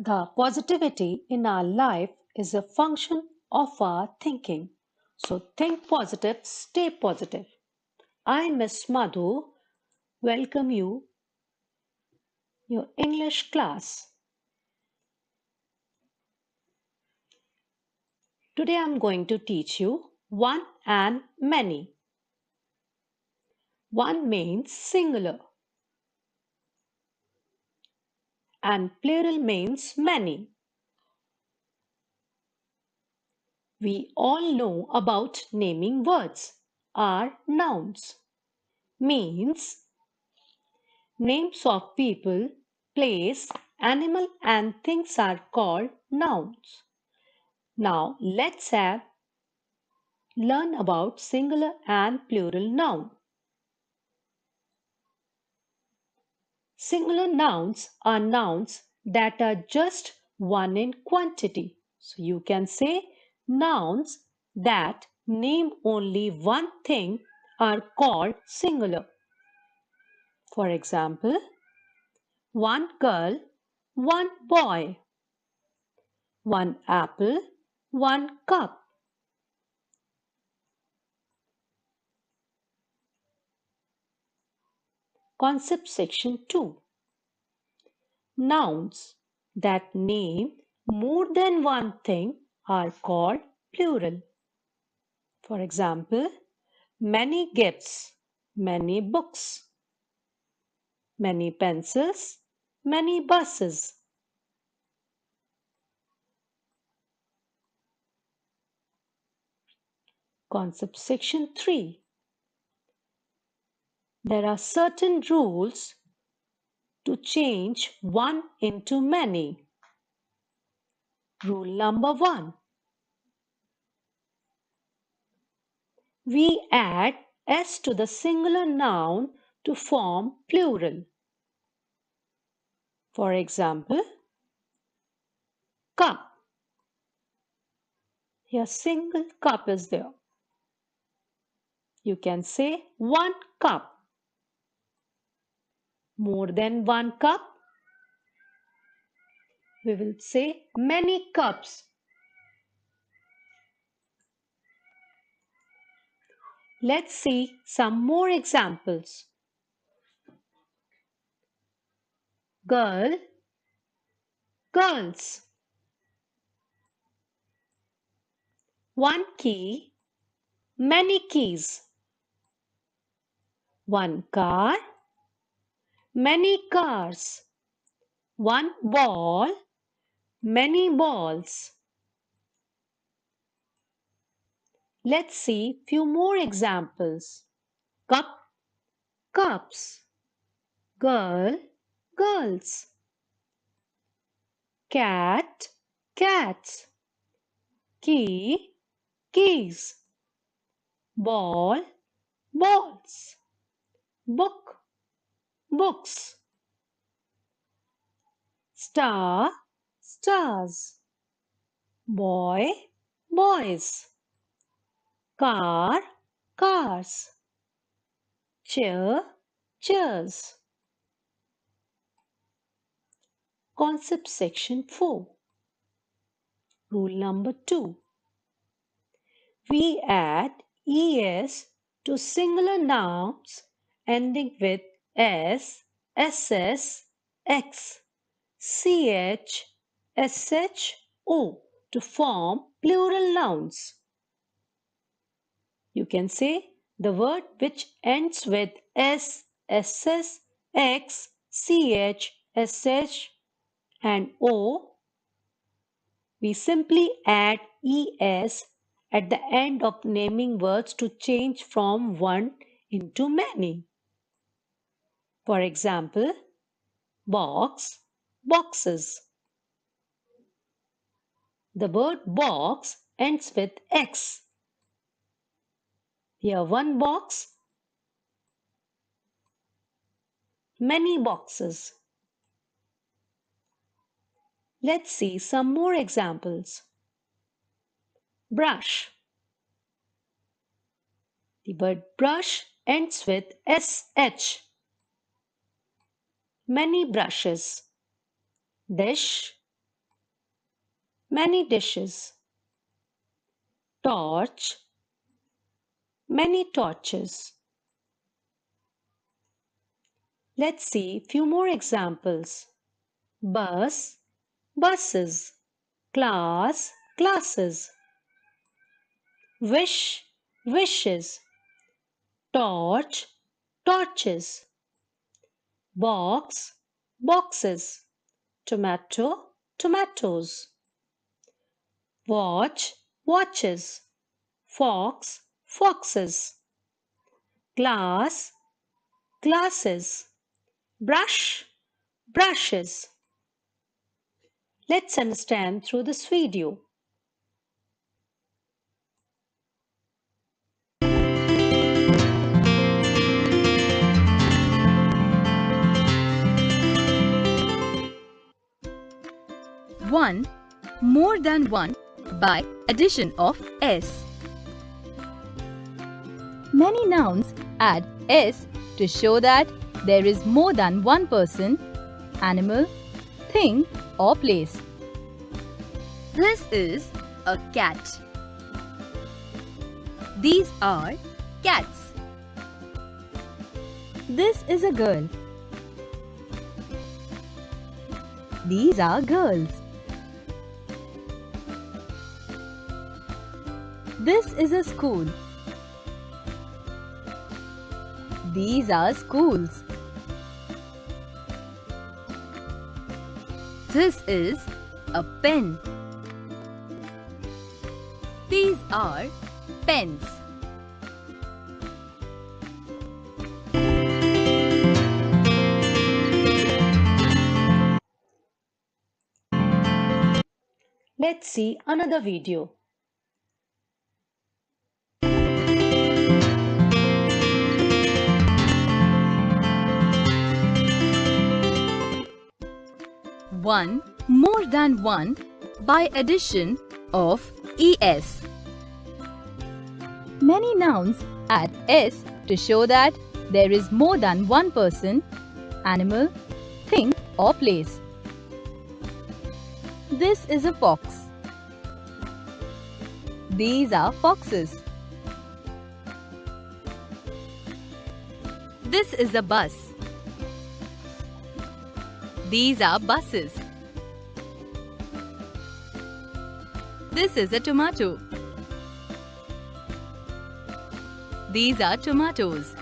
The positivity in our life is a function of our thinking. So think positive, stay positive. I, Miss Madhu, welcome you, your English class. Today I'm going to teach you one and many. One means singular and plural means many. We all know about naming words are nouns. Means names of people, place, animal and things are called nouns. Now let's learn about singular and plural noun. Singular nouns are nouns that are just one in quantity. So you can say nouns that name only one thing are called singular. For example, one girl, one boy, one apple, one cup. Concept section 2. Nouns that name more than one thing are called plural. For example, many gifts, many books, many pencils, many buses. Concept section 3. There are certain rules to change one into many. Rule number 1. We add s to the singular noun to form plural. For example, cup. Here single cup is there. You can say one cup. More than one cup, we will say many cups. Let's see some more examples. Girl, girls. One key, many keys. One car, many cars. One ball, many balls. Let's see few more examples. Cup, cups. Girl, girls. Cat, cats. Key, keys. Ball, balls. Book, books. Star, stars. Boy, boys. Car, cars. Chair, chairs. Concept section 4. Rule number 2. We add es to singular nouns ending with s, ss, x, ch, sho to form plural nouns. You can say the word which ends with s, ss, x, ch, sh and o. We simply add es at the end of naming words to change from one into many. For example, box, boxes. The word box ends with x. Here one box, many boxes. Let's see some more examples. Brush. The word brush ends with sh. Many brushes. Dish, many dishes. Torch, many torches. Let's see few more examples. Bus, buses. Class, classes. Wish, wishes. Torch, torches. Box, boxes. Tomato, tomatoes. Watch, watches. Fox, foxes. Glass, glasses. Brush, brushes. Let's understand through this video. One, more than one by addition of s. Many nouns add s to show that there is more than one person, animal, thing or place. This is a cat. These are cats. This is a girl. These are girls. This is a school. These are schools. This is a pen. These are pens. Let's see another video. One, more than one by addition of es. Many nouns add s to show that there is more than one person, animal, thing or place. This is a fox. These are foxes. This is a bus. These are buses. This is a tomato. These are tomatoes.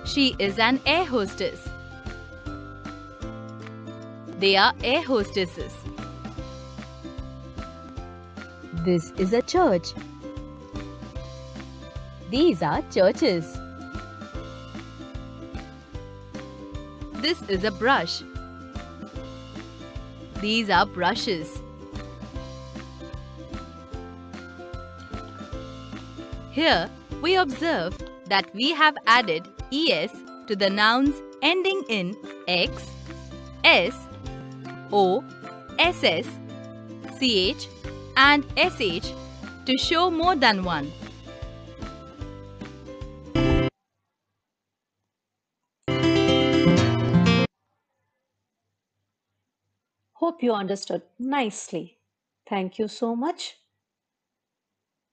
She is an air hostess. They are air hostesses. This is a church. These are churches. This is a brush. These are brushes. Here we observe that we have added es to the nouns ending in x, s, o, ss, ch and sh to show more than one. Hope you understood nicely. Thank you so much.